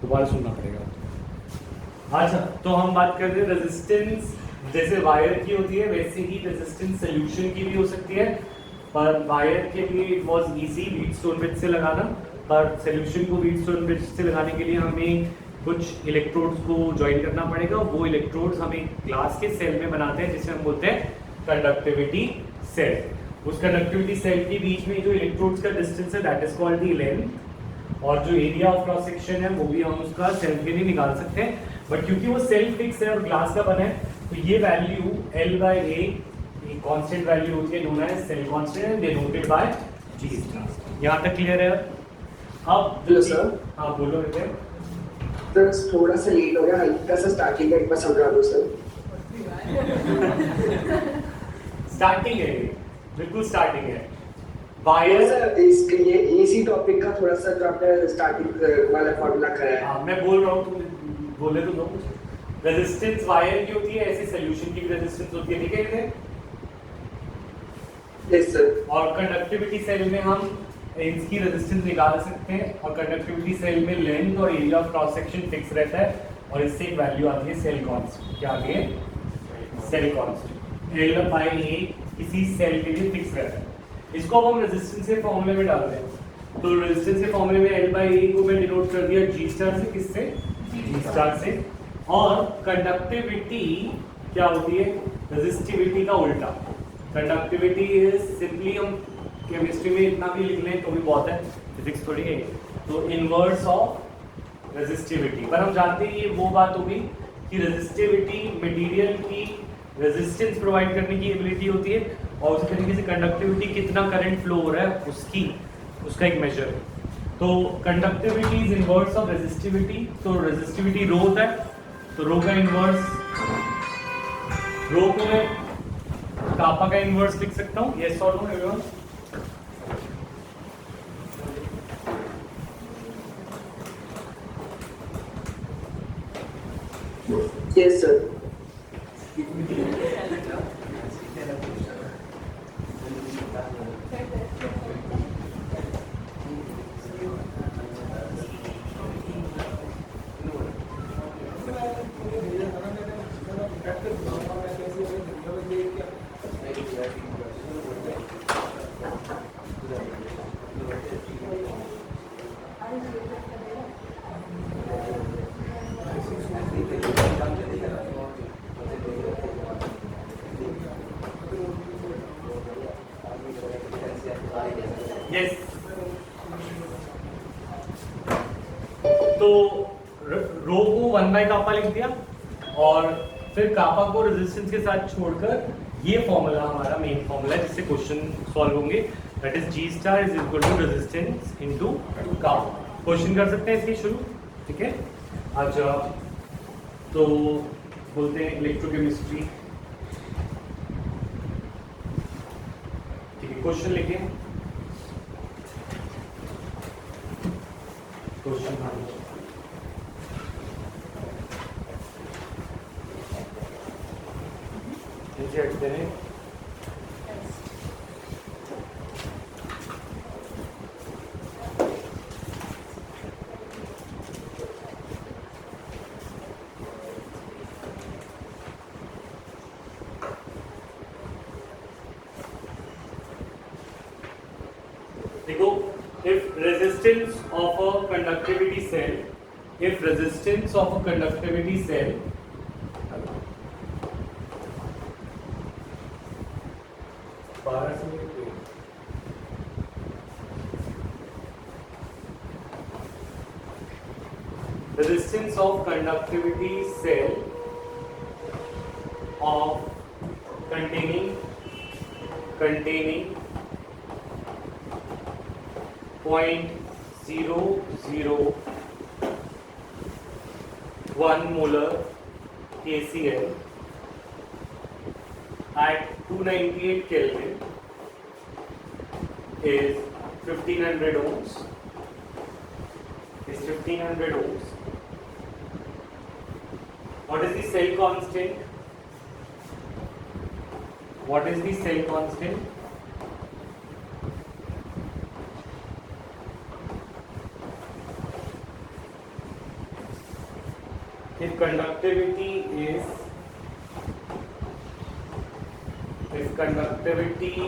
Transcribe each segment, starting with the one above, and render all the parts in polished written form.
दोबारा सुनना पड़ेगा। अच्छा, तो हम बात कर रहे हैं रेजिस्टेंस। जैसे वायर की होती है वैसे ही रेजिस्टेंस सोल्यूशन की भी हो सकती है, पर वायर के लिए it was easy Wheatstone bridge से लगाना, पर सोल्यूशन को व्हीटस्टोन ब्रिज से लगाने के लिए हमें कुछ इलेक्ट्रोड्स को ज्वाइन करना पड़ेगा। वो इलेक्ट्रोड्स हमें ग्लास के सेल में बनाते हैं जिसे हम बोलते हैं कंडक्टिविटी सेल। उस कंडक्टिविटी सेल के बीच में जो इलेक्ट्रोड्स का डिस्टेंस है that is called the length, और जो एरिया ऑफ क्रॉस सेक्शन है वो भी हम उसका सेल्फ के लिए निकाल सकते हैं। बट क्योंकि वो सेल्फ फिक्स है और ग्लास का बना है तो ये वैल्यू L/A कांस्टेंट वैल्यू होती है, known as cell constant and denoted by G star. यहाँ तक क्लियर है? अब हेलो सर। हाँ बोलो बेटे। सर थोड़ा सा लेट हो गया, हल्का सा स्टार्टिंग का एक बार समझा दो सर। स्टार्टिंग है ये, बिल्कुल स्टार्टिंग है। वायर सर इसके ये इसी टॉपिक का थोड़ा सा जो आपने स्टार्टिंग वाला फॉर्मूला कराया। हाँ मैं बोल रहा हूँ, तुम बोले तो दो मुझे। रेजिस्टेंस वायर की होती है, ऐसे सोल्यूशन की भी रेजिस्टेंस होती है, ठीक है? Yes sir. और कंडक्टिविटी सेल में हम इसकी रेजिस्टेंस निकाल सकते हैं, और कंडक्टिविटी सेल में लेंथ और area of cross section fix रहता है, और इससे एक वैल्यू आती है सेल कांस्टेंट। क्या आती है? Cell constant. L/A किसी सेल के लिए फिक्स रहता है। इसको अब हम रेजिस्टेंस के फॉर्मूले में डालते हैं। तो रेजिस्टेंस के फॉर्मूले में L/A को मैं डिनोट कर दिया G स्टार से। किससे? G स्टार से। और कंडक्टिविटी क्या होती है? रेजिस्टिविटी का उल्टा। कंडक्टिविटी इज सिंपली, हम केमिस्ट्री में इतना भी लिख लें तो भी बहुत है, फिजिक्स थोड़ी है, तो इनवर्स ऑफ रेजिस्टिविटी। पर हम जानते हैं ये वो बात होगी कि रेजिस्टिविटी मटेरियल की रेजिस्टेंस प्रोवाइड करने की एबिलिटी होती है, और उसी तरीके से कंडक्टिविटी कितना करंट फ्लो हो रहा है उसका एक मेजर है। तो conductivity is inverse of resistivity. तो रेजिस्टिविटी रो होता है, तो रो का इनवर्स, रो को मैं कापा का इनवर्स लिख सकता हूँ। यस और no everyone? Yes sir. Yes. तो रो को 1 कापा लिख दिया, और फिर कापा को रेजिस्टेंस के साथ छोड़कर ये फॉर्मूला हमारा मेन फॉर्मूला है जिससे क्वेश्चन सॉल्व होंगे, that is G star is equal to resistance into kappa. Question कर सकते हैं इसके शुरू, ठीक है? अच्छा, तो बोलते हैं इलेक्ट्रोकेमिस्ट्री, ठीक है? क्वेश्चन लिखे, क्वेश्चन नीचे हटते हैं। देखो, if resistance of a conductivity cell, if resistance of a conductivity cell resistance of conductivity cell of containing 0.001 molar KCl at 298 Kelvin is 1500 ohms. Is 1500 ohms. What is the cell constant? What is the cell constant? if conductivity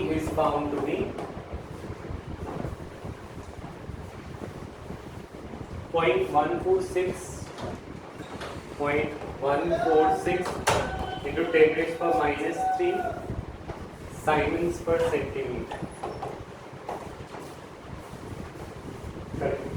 is found to be 0.146 into 10 raised power minus 3 Siemens per centimeter. Correct.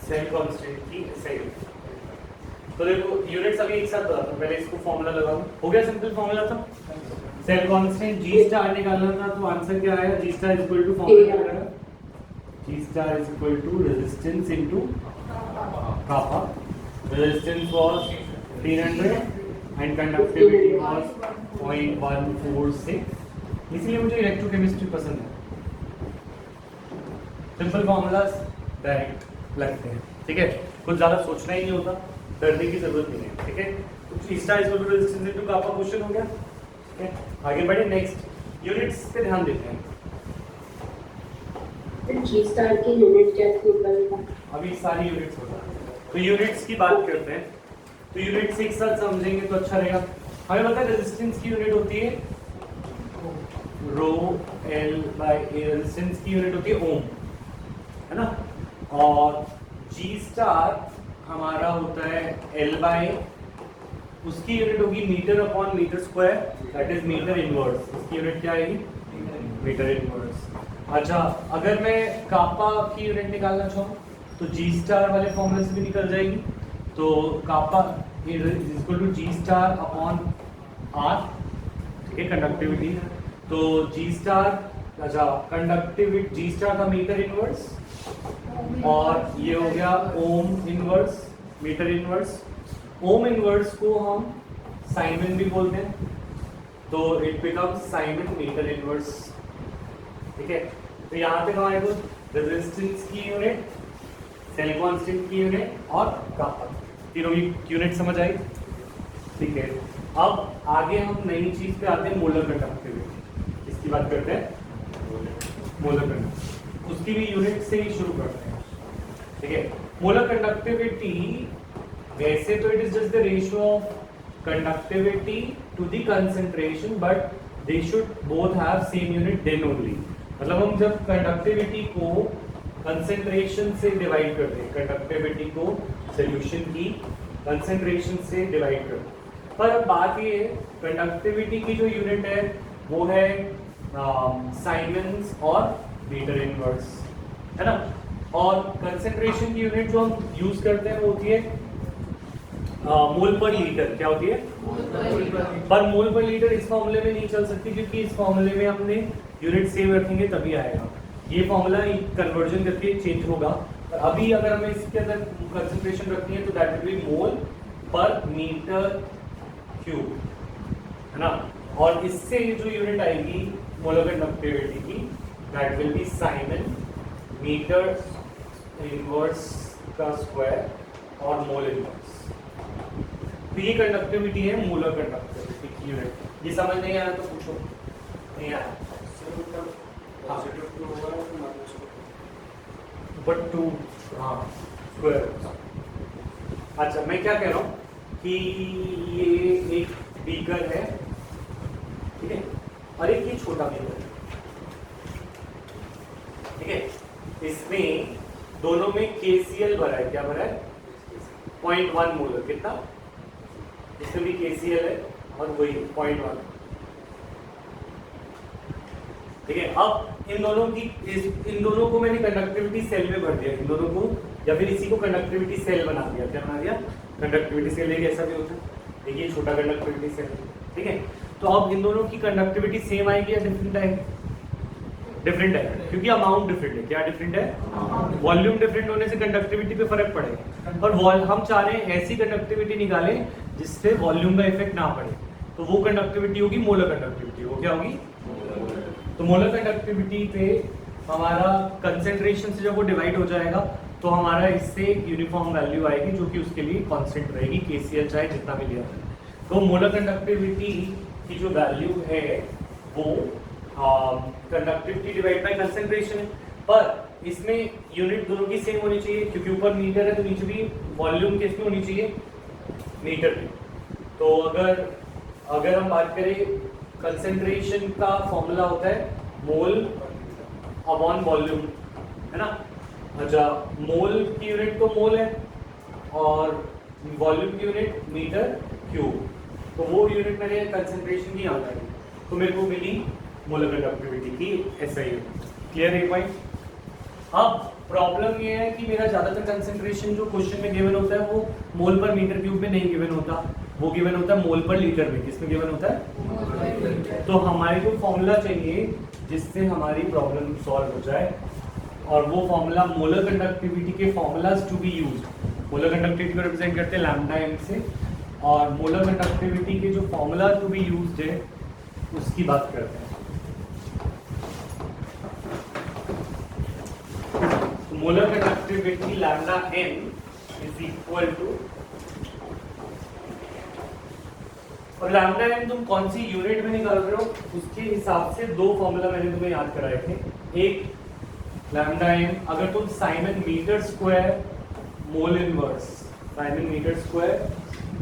Cell constant की SI unit. तो देखो units अभी एक साथ बताता हूं, पहले इसको फॉर्मूला लगाऊं। हो गया, सिंपल फॉर्मूला था। सेल कांस्टेंट G स्टार निकालना था, तो आंसर क्या आया? G star is equal to formula क्या है? G star is equal to resistance into kappa. Resistance was 300 and conductivity was 0.146। इसलिए मुझे इलेक्ट्रोकेमिस्ट्री पसंद है। सिंपल फॉर्मूलास डायरेक्ट लगते हैं, ठीक है, कुछ ज्यादा सोचना ही नहीं होता, डरने की जरूरत नहीं है, ठीक है। तो G star is equal to resistance into kappa question हो गया, ठीक है। आगे बढ़े, नेक्स्ट यूनिट्स पे ध्यान देते हैं। G स्टार की यूनिट क्या थी? अभी सारी यूनिट्स होता है, तो यूनिट्स की बात करते हैं। तो यूनिट्स एक साथ समझेंगे तो अच्छा रहेगा। हमें पता है रेजिस्टेंस की यूनिट होती है rho L by A, resistance की यूनिट होती है ओम, है ना। और G स्टार हमारा होता है L बाय, उसकी यूनिट होगी metre upon metre square, that is metre inverse. उसकी यूनिट क्या आएगी? Metre inverse. अच्छा, अगर मैं कापा की यूनिट निकालना चाहूँ तो G स्टार वाले फॉर्मूले से भी निकल जाएगी। तो kappa is equal to G star upon R, ठीक है, कंडक्टिविटी। तो G स्टार, अच्छा कंडक्टिविटी G स्टार का मीटर इनवर्स, और ये हो गया ohm inverse, meter inverse. Ohm inverse को हम साइमन भी बोलते हैं, तो it becomes siemens metre inverse, ठीक है। तो यहाँ पे हमारे को रेजिस्टेंस की यूनिट, सेल कांस्टेंट की यूनिट और कापा, तीनों की यूनिट समझ आई, ठीक है। अब आगे हम नई चीज पे आते हैं, मोलर कंडक्टिविटी। इसकी बात करते हैं, मोलर कंडक्टिविटी, उसकी भी यूनिट से ही शुरू करते हैं, ठीक है। मोलर कंडक्टिविटी वैसे तो it is just the ratio of conductivity to the concentration, but they should both have same unit then only. मतलब हम जब कंडक्टिविटी को कंसंट्रेशन से डिवाइड करते हैं, कंडक्टिविटी को सॉल्यूशन की कंसंट्रेशन से डिवाइड करते हैं। पर अब बात ये है, कंडक्टिविटी की जो यूनिट है वो है साइमन्स और मीटर इनवर्स, है ना। और कंसंट्रेशन की यूनिट जो हम यूज करते हैं वो होती है मोल पर लीटर। क्या होती है? पर मोल पर लीटर इस फॉर्मूले में नहीं चल सकती, क्योंकि इस फॉर्मूले में हमने यूनिट सेव रखेंगे तभी आएगा। ये फॉर्मूला कन्वर्जन करके चेंज होगा, पर अभी अगर हमें इसके अंदर कंसंट्रेशन रखनी है तो दैट विल बी मोल पर मीटर क्यूब, है ना। और इससे जो यूनिट आएगी मोलर कंडक्टिविटी की, that will be siemens metre inverse का स्क्वायर और मोल इनवर्स। तो ये कंडक्टिविटी है मोलर कंडक्टिविटी की यूनिट। ये समझ नहीं आया तो पूछो, नहीं आया बट टू, हाँ स्क्वायर अच्छा, मैं क्या कह रहा हूँ कि ये एक बीकर है, ठीक है, और एक ये छोटा बीकर है, ठीक है। इसमें दोनों में KCl भरा है, क्या भरा है? 0.1 मोलर। कितना? इसमें भी KCl है और वही 0.1, ठीक है। अब इन दोनों को मैंने कंडक्टिविटी सेल में भर दिया, इन दोनों को, या फिर इसी को कंडक्टिविटी सेल बना दिया। क्या बना दिया? Conductivity cell. एक ऐसा भी होता है, देखिए छोटा कंडक्टिविटी सेल, ठीक है। तो अब इन दोनों की कंडक्टिविटी सेम आएगी या डिफरेंट आएगी? डिफरेंट है, क्योंकि अमाउंट डिफरेंट है। क्या डिफरेंट है? वॉल्यूम डिफरेंट होने से कंडक्टिविटी पे फर्क पड़ेगा, और हम चाह रहे हैं ऐसी कंडक्टिविटी निकालें जिससे वॉल्यूम का इफेक्ट ना पड़े, तो वो कंडक्टिविटी होगी मोलर कंडक्टिविटी। वो क्या होगी? तो मोलर कंडक्टिविटी पे हमारा कंसेंट्रेशन से जब वो डिवाइड हो जाएगा तो हमारा इससे यूनिफॉर्म वैल्यू आएगी, जो कि उसके लिए कांस्टेंट रहेगी, KCl चाहे जितना भी लिया जाए। तो मोलर कंडक्टिविटी की जो वैल्यू है वो कंडक्टिविटी डिवाइड बाय कंसेंट्रेशन है, पर इसमें यूनिट दोनों की सेम होनी चाहिए, क्योंकि ऊपर मीटर है तो नीचे भी वॉल्यूम किसमें होनी चाहिए? मीटर में। तो अगर हम बात करें, कंसेंट्रेशन का फॉर्मूला होता है मोल अपॉन वॉल्यूम, है ना। अच्छा, मोल की यूनिट तो मोल है और वॉल्यूम की यूनिट मीटर क्यूब, तो वो यूनिट मैंने कंसेंट्रेशन की यहाँ डाली, तो मेरे को मिली मोलर कंडक्टिविटी की SI यूनिट। क्लियर है पॉइंट? अब प्रॉब्लम ये है कि मेरा ज्यादातर कंसेंट्रेशन जो क्वेश्चन में गिवन होता है वो मोल पर मीटर क्यूब में नहीं गिवन होता, वो गिवन होता है मोल पर लीटर में। किसमें गिवन होता है? तो हमारे को फॉर्मूला चाहिए जिससे हमारी प्रॉब्लम सॉल्व हो जाए, और वो फॉर्मूला मोलर कंडक्टिविटी के फॉर्मूलाज टू बी यूज्ड। मोलर कंडक्टिविटी को रिप्रेजेंट करते हैं लैम्डा m से, और मोलर कंडक्टिविटी के जो फॉर्मूला टू बी यूज्ड है उसकी बात करते हैं। Molar conductivity lambda m is equal to, और लैम्डा m तुम कौन सी यूनिट में निकाल रहे हो उसके हिसाब से दो फॉर्मूला मैंने तुम्हें याद कराए थे। एक लैम्डा m, अगर तुम siemens metre square mole inverse, siemens metre square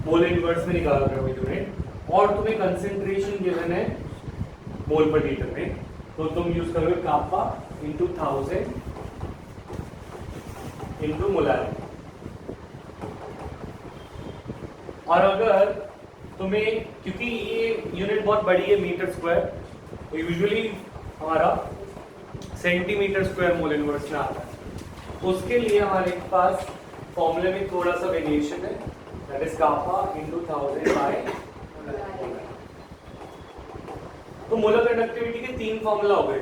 mole inverse में निकाल रहे हो यूनिट, और तुम्हें कंसेंट्रेशन गिवन है मोल पर लीटर में, तो तुम यूज करोगे कापा इंटू 1000 इंटू मोलारिटी। और अगर तुम्हें, क्योंकि ये यूनिट बहुत बड़ी है मीटर स्क्वायर, तो यूजुअली हमारा सेंटीमीटर स्क्वायर मोल इनवर्स में आता है, तो उसके लिए हमारे पास फॉर्मूले में थोड़ा सा वेरिएशन है, that is kappa into 1000 by. तो मोलर कंडक्टिविटी के तीन फॉर्मूला हो गए,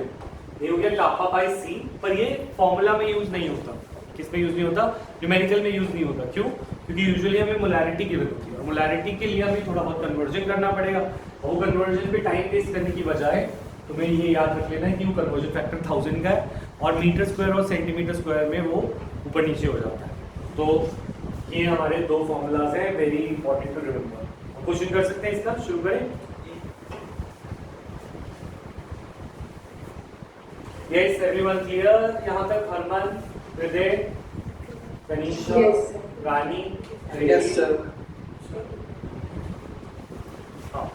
ये हो गया कापा बाय C, पर ये फॉर्मूला में यूज नहीं होता। किस में यूज नहीं होता? न्यूमेरिकल में यूज नहीं होता। क्यों? क्योंकि यूजुअली हमें मोलैरिटी गिवन होती है, और मोलैरिटी के लिए हमें थोड़ा बहुत कन्वर्जन करना पड़ेगा, और वो कन्वर्जन पे टाइम वेस्ट करने की बजाय तुम्हें ये याद रख लेना है कि वो कन्वर्जन फैक्टर 1000 का है, और मीटर स्क्वायर और सेंटीमीटर स्क्वायर में वो ऊपर नीचे हो जाता है। तो ये हमारे दो फॉर्मूलाज हैं, very important to remember. Question कर सकते हैं इसका, शुरू करें। यस, एवरीवन क्लियर यहाँ तक? हरमन, हृदय, तनीषा, Yes, रानी, Yes, sir. हाँ।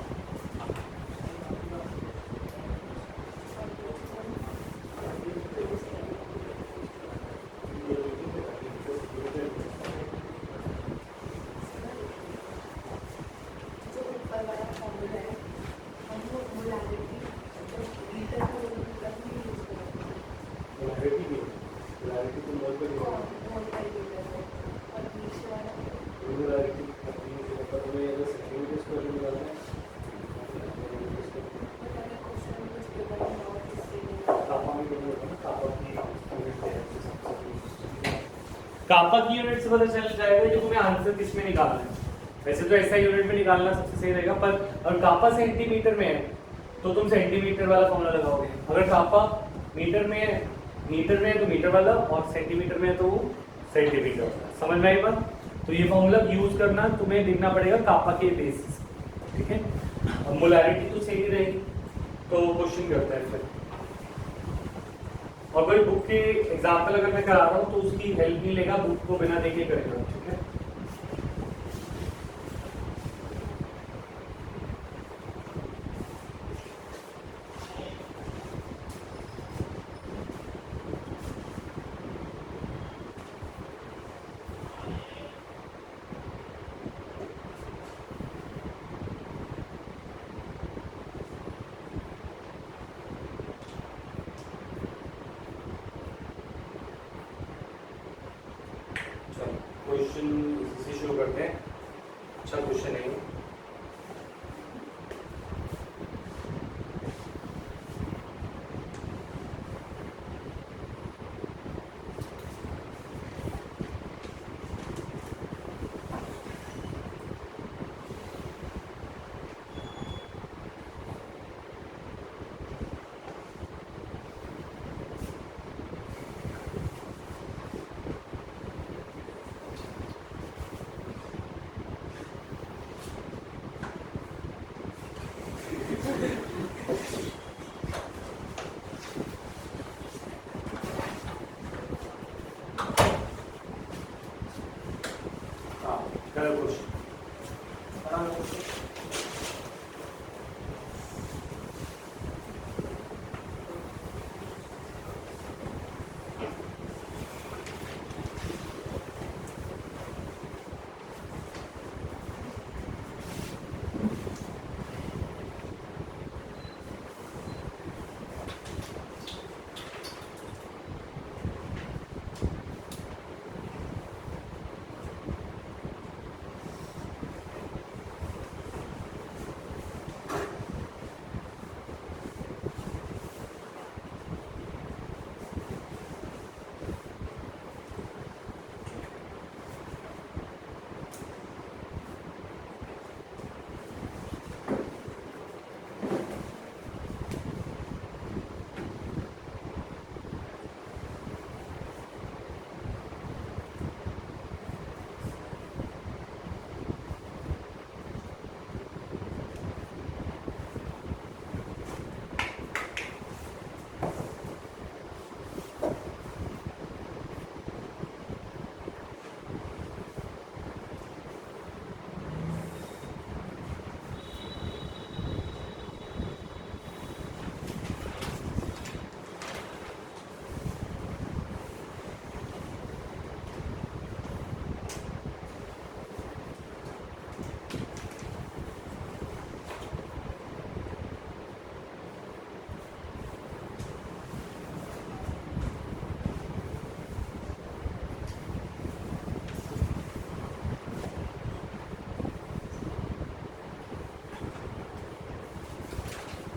कापा की यूनिट से पता चल जाएगा कि तुम्हें आंसर किस में निकालना है। वैसे तो ऐसा यूनिट में निकालना सबसे सही रहेगा, पर अगर कापा सेंटीमीटर में है तो तुम सेंटीमीटर वाला फॉर्मूला लगाओगे, अगर कापा मीटर में है तो मीटर वाला, और सेंटीमीटर में है तो सेंटीमीटर। समझ में आई बात? तो ये फॉर्मूला यूज करना तुम्हें देखना पड़ेगा कापा के बेसिस, ठीक है। और मोलैरिटी तो सही रहेगी, तो क्वेश्चन करता है फिर। और कोई बुक के एग्जाम्पल अगर मैं करा रहा हूँ तो उसकी हेल्प नहीं लेगा, बुक को बिना देखे करेगा, ठीक है। क्वेश्चन से शुरू करते हैं। अच्छा क्वेश्चन है ये। हाँ, करो क्वेश्चन।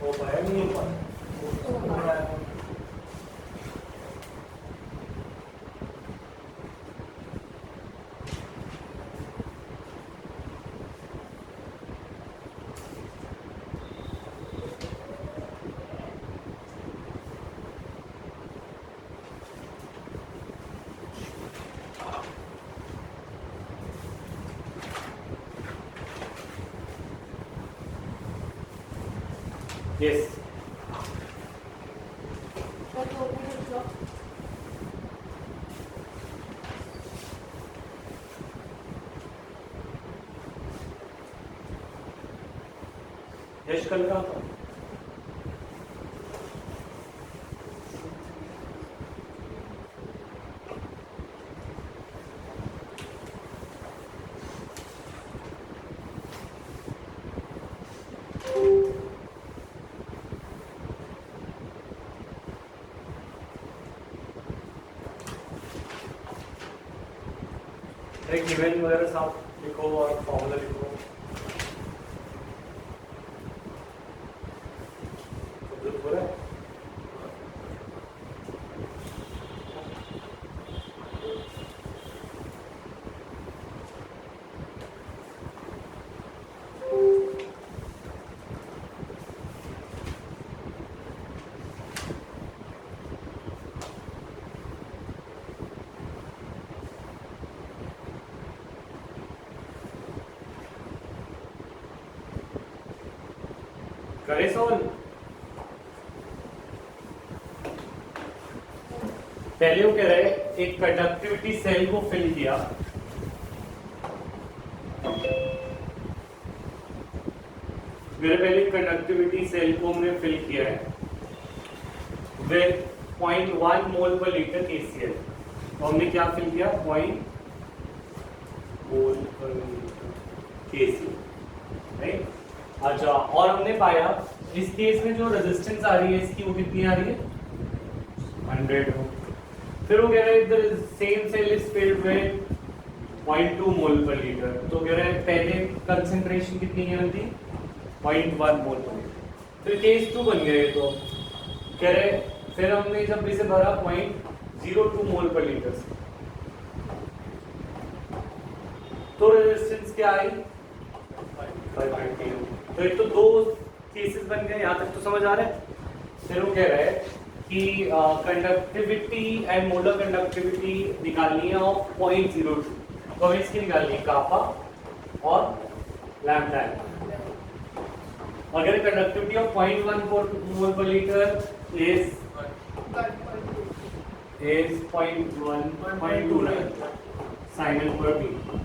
हो पाया नहीं हो पाया? Yes. यश कल का था। एक इवेंट वगैरह साथ लिखो और फॉर्मूला लिखो। तो हो रहा है। करे सोन पहले वो कह रहे एक कंडक्टिविटी सेल को फिल किया, मेरे पहले कंडक्टिविटी सेल को हमने फिल किया है with 0.1 mole per litre KCl। तो हमने क्या फिल किया? 0.1 मोल पर लीटर KCl, राइट। अच्छा, और हमने पाया इस केस में जो रेजिस्टेंस आ रही है इसकी वो कितनी आ रही है? 100 हो। फिर वो कह रहे हैं the same cell is filled with 0.2 mole per litre. तो कह रहे हैं पहले कंसंट्रेशन कितनी गिवन थी 0.1 मोल पर लीटर। फिर केस 2 बन गया ये तो कह रहे फिर हमने जब इसे भरा 0.02 मोल पर लीटर से तो रेजिस्टेंस क्या आई 5.2। तो एक तो दो केसेस बन गए, यहाँ तक तो समझ आ रहा है। फिर वो कह रहा है कि कंडक्टिविटी एंड मोलर कंडक्टिविटी निकालनी है ऑफ 0.02। तो हमें इसकी निकालनी है कापा और लैम्डा। अगर conductivity of 0.14 mole per litre is 0.1.29 Simon पर मीटर,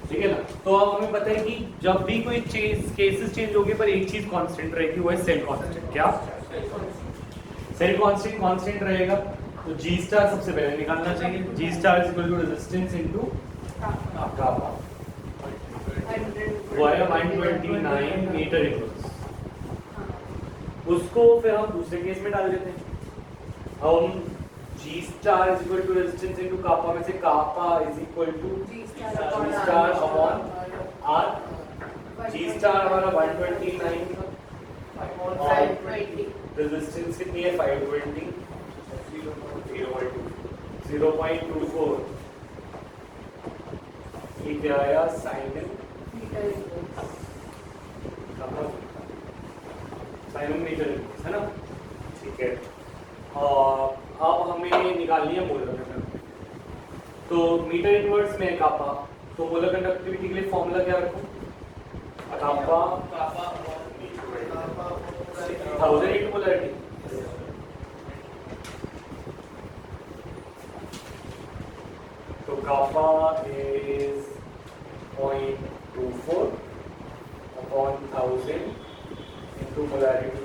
ठीक है ना। तो अब हमें पता है कि जब भी कोई केसेस चेंज होगी पर एक चीज कांस्टेंट रहेगी, वो है सेल कांस्टेंट। क्या सेल कांस्टेंट रहेगा। तो जी स्टार सबसे पहले निकालना चाहिए। G star is equal to resistance into kappa, वो है 129 मीटर इक्वल्स। उसको फिर हम दूसरे केस में डाल देते हैं। हम G star is equal to resistance into kappa में से kappa is equal to G star upon R। G star हमारा 129 और रेजिस्टेंस कितनी है 520 0.24। ये क्या आया साइन मीटर है ना, ठीक है। और अब हमें निकालनी है मोलर कंडक्टिविटी। तो मीटर इनवर्स में कापा, तो मोलर कंडक्टिविटी के लिए फॉर्मूला क्या रखूं कापा 1000 इनटू पोलैरिटी। तो kappa is 0.24 upon 1000 into polarity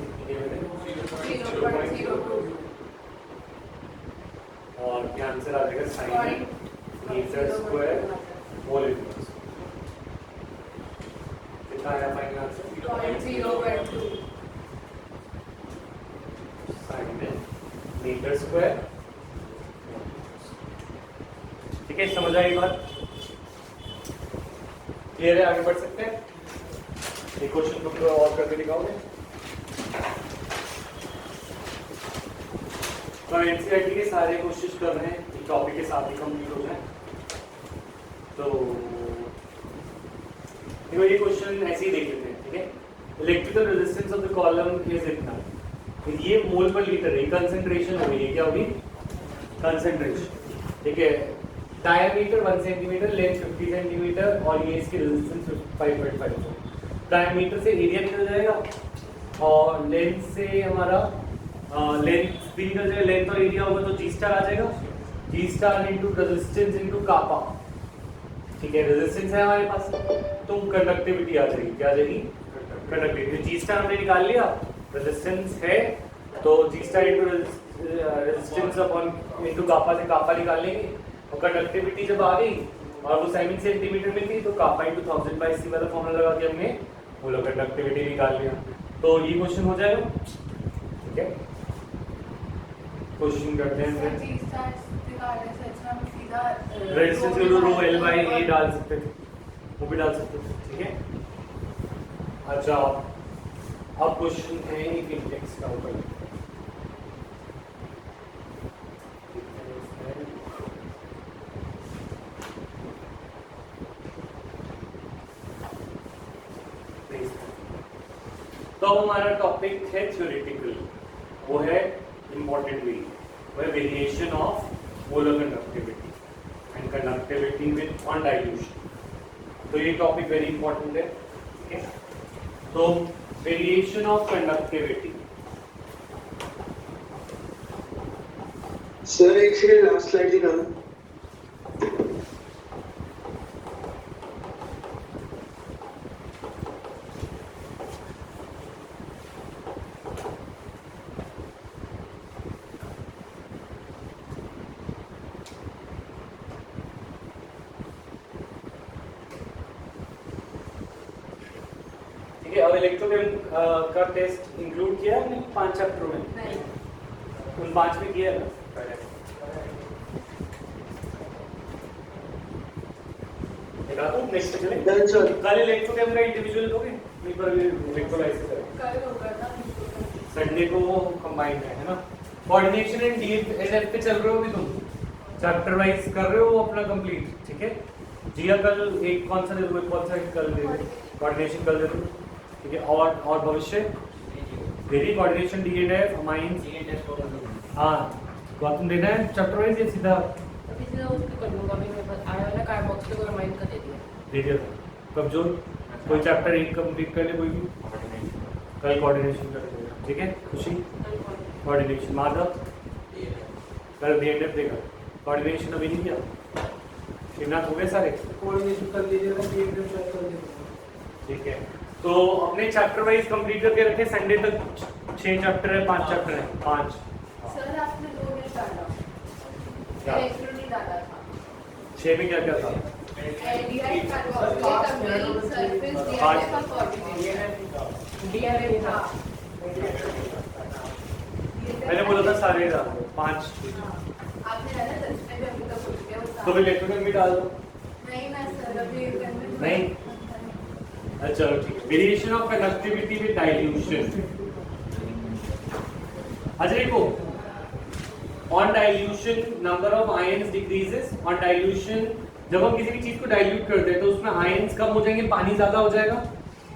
और क्या आंसर आ जाएगा siemens metre square mole inverse. कितना आया final answer 0.02 siemens metre square. ठीक है, समझ आई बात, क्लियर है? आगे बढ़ सकते हैं। एक क्वेश्चन को और करके दिखाओगे। तो एनसीईआरटी के सारे कोशिश कर रहे हैं कि टॉपिक के साथ ही कंप्लीट हो जाए। तो देखो ये क्वेश्चन ऐसे ही देख लेते हैं, ठीक है। Electrical resistance of the column is इतना, तो ये मोल पर लीटर है, कंसंट्रेशन हो गई है, क्या होगी कंसंट्रेशन, ठीक है। डायमीटर 1 सेंटीमीटर, लेंथ 50 सेंटीमीटर और ये इसकी रेजिस्टेंस 5.5। डायमीटर से एरिया निकल जाएगा और लेंथ से हमारा लेंथ भी निकल जाएगा, लेंथ और एरिया होगा तो जी स्टार आ जाएगा। जी स्टार इंटू रेजिस्टेंस इंटू कापा, ठीक है। रेजिस्टेंस है हमारे पास तो कंडक्टिविटी आ जाएगी, क्या आ जाएगी कंडक्टिविटी। जी स्टार हमने निकाल लिया, रेजिस्टेंस है तो G star into resistance upon into kappa से कापा निकाल लेंगे और कंडक्टिविटी जब आ गई और वो साइमन सेंटीमीटर में थी तो कापा इंटू 1000/c वाला फॉर्मूला लगा के हमने मोलर कंडक्टिविटी निकाल लिया। तो ये क्वेश्चन हो जाएगा, ठीक है। क्वेश्चन करते हैं रेजिस्टेंस को रो L/A डाल सकते थे, वो भी डाल सकते थे, ठीक है। अच्छा अब क्वेश्चन है एक इंडेक्स का ऊपर, तो हमारा टॉपिक है थ्योरेटिकल, वो है इंपॉर्टेंट भी, वो है variation of molar conductivity and conductivity with on dilution. तो ये टॉपिक वेरी इंपॉर्टेंट है, ठीक है। तो वेरिएशन ऑफ कंडक्टिविटी, सर एक सेकंड लास्ट स्लाइड दिखाना। अब इलेक्ट्रोकेम का टेस्ट इंक्लूड किया है 5 चैप्टरों में? नहीं, उन 5 में किया है ना। करा तो नेक्स्ट पे चले। Done sir. कल इलेक्ट्रोकेम का इंडिविजुअल लोगे नहीं, पर इलेक्ट्रोलाइसिस करेंगे कल होगा ना। संडे को वो कंबाइंड है ना। कोऑर्डिनेशन एंड डीएफ पे चल रहे हो भी तुम, चैप्टर वाइज कर रहे हो अपना कंप्लीट, ठीक है। जिया कल एक कौन सा दे दो, कौन सा कल दे दो, कोऑर्डिनेशन कल दे दो, ठीक है। और भविष्य वेरी कोऑर्डिनेशन डीएफ अमाइंस, हाँ गौतम देना है चैप्टर वाइज या सीधा अभी सीधा उसको कर दूंगा, अभी मेरे पास आया वाला कार्ड बॉक्स पे को रिमाइंड कर दे दिया। दे दिया था। कब जो कोई चैप्टर एक कंप्लीट कर ले कोई भी, कल कोऑर्डिनेशन कर देगा, ठीक है। खुशी कोऑर्डिनेशन, माधव कल डीएफ देगा, कोऑर्डिनेशन अभी नहीं किया, शिवनाथ हो गए सारे, कोऑर्डिनेशन कर लीजिएगा, डीएफ शायद कर देगा, ठीक है। तो अपने चैप्टर वाइज कंप्लीट करके रखे, संडे तक 6 चैप्टर है, 5 चैप्टर है, 5। सर आपने 2 मिनट डाला, क्या? इलेक्ट्रॉनिक डाला था, 6 में क्या क्या था? डीआई कार्ड बॉक्स पे कंप्लीट सरफेस डीआई का कोऑर्डिनेशन डीआई था। मैंने बोला था सारे डाल दो, 5। आपने डाला 10 में भी अभी तक हो गया वो तो भी इलेक्ट्रॉनिक भी डाल दो। नहीं ना सर, अभी नहीं? अच्छा चलो ठीक है। Variation of conductivity with dilution. अच्छा देखो, on dilution number of ions decreases. On dilution जब हम किसी भी चीज को डाइल्यूट करते हैं तो उसमें आयंस कम हो जाएंगे, पानी ज्यादा हो जाएगा,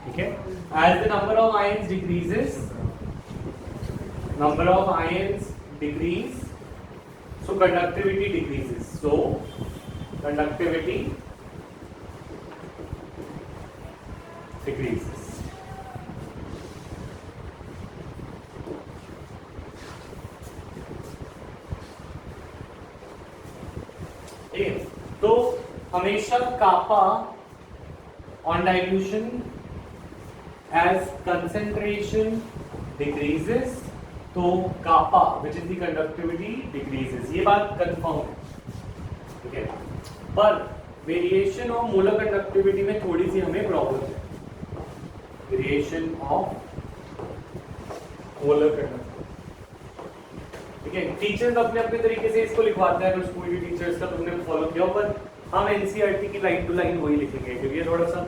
ठीक है। As the number of ions decreases, number of ions decrease, so conductivity decreases, so conductivity decreases. ठीक है, तो हमेशा कापा on dilution as concentration decreases, तो kappa which is the conductivity decreases, ये बात कंफर्म है, ठीक है। पर वेरिएशन ऑफ मोलर कंडक्टिविटी में थोड़ी सी हमें प्रॉब्लम है। वेरिएशन ऑफ मोलर कंडक्टिविटी, ठीक है। टीचर्स अपने अपने तरीके से इसको लिखवाते हैं, अगर स्कूल के टीचर्स का तुमने फॉलो किया, पर हम एनसीईआरटी की लाइन टू लाइन वही लिखेंगे, क्योंकि ये थोड़ा सा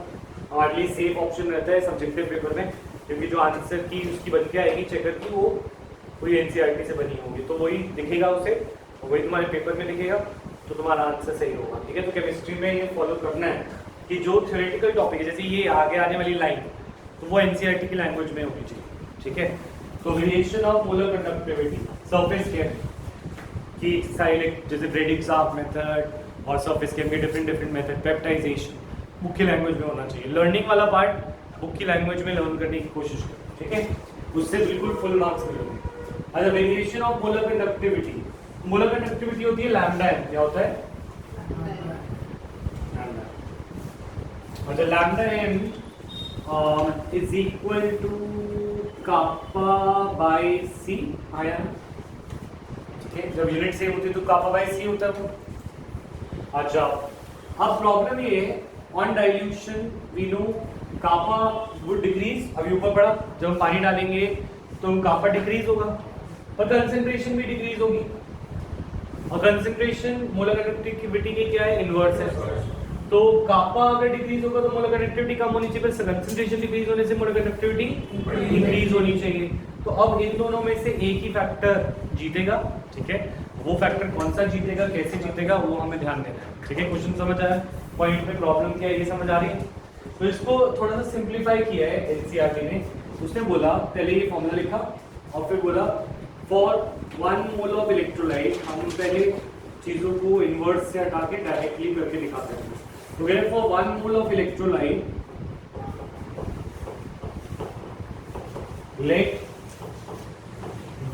हमारे लिए सेफ ऑप्शन रहता है सब्जेक्टिव पेपर में, क्योंकि जो आंसर की उसकी बन के आएगी चेकर की, वो कोई एनसीईआरटी से बनी होगी, तो वही दिखेगा उसे, वही तुम्हारे पेपर में दिखेगा, तो तुम्हारा आंसर सही होगा, ठीक है। तो केमिस्ट्री में ये फॉलो करना है कि जो थ्योरेटिकल टॉपिक है, जैसे ये आगे आने वाली लाइन, तो वो एनसीईआरटी की लैंग्वेज में होनी चाहिए, ठीक है। तो variation of molar conductivity, surface chem की साइलेंट, जैसे ब्रेडिक्स-आप मेथड और सरफेस केम के डिफरेंट मेथड, पेप्टाइजेशन बुक की लैंग्वेज में होना चाहिए। लर्निंग वाला पार्ट बुक की लैंग्वेज में लर्न करने की कोशिश करो, ठीक है, उससे बिल्कुल फुल मार्क्स मिलेंगे। अच्छा, variation of molar conductivity, molar conductivity होती है लैम्डा एम, क्या होता है? अच्छा, lambda M is equal to kappa by C, आया, ठीक है। जब यूनिट सेम होती है तो कापा बाय सी होता है वो। अच्छा, अब प्रॉब्लम ये है, on dilution we know kappa would decrease, अभी ऊपर पड़ा, जब हम पानी डालेंगे तो कापा डिक्रीज होगा, पर कंसंट्रेशन भी डिक्रीज होगी, और कंसंट्रेशन मोलर कंडक्टिविटी के क्या है, इनवर्स है। तो कापा अगर डिक्रीज होगा तो मोलर कंडक्टिविटी कम होनी चाहिए, पर कंसंट्रेशन डिक्रीज होने से मोलर कंडक्टिविटी इंक्रीज होनी चाहिए। तो अब इन दोनों में से एक ही फैक्टर जीतेगा, ठीक है। वो फैक्टर कौन सा जीतेगा, कैसे जीतेगा, वो हमें ध्यान देना है, ठीक है। क्वेश्चन समझ आया, पॉइंट में प्रॉब्लम क्या है ये समझ आ रही है। तो इसको थोड़ा सा सिंप्लीफाई किया है एनसीईआरटी ने। उसने बोला, पहले ये फॉर्मूला लिखा और फिर बोला फॉर 1 मोल ऑफ इलेक्ट्रोलाइट, हम पहले चीजों को इनवर्स से हटा के डायरेक्टली करके दिखाते हैं। तो कहते हैं for 1 mole of electrolyte let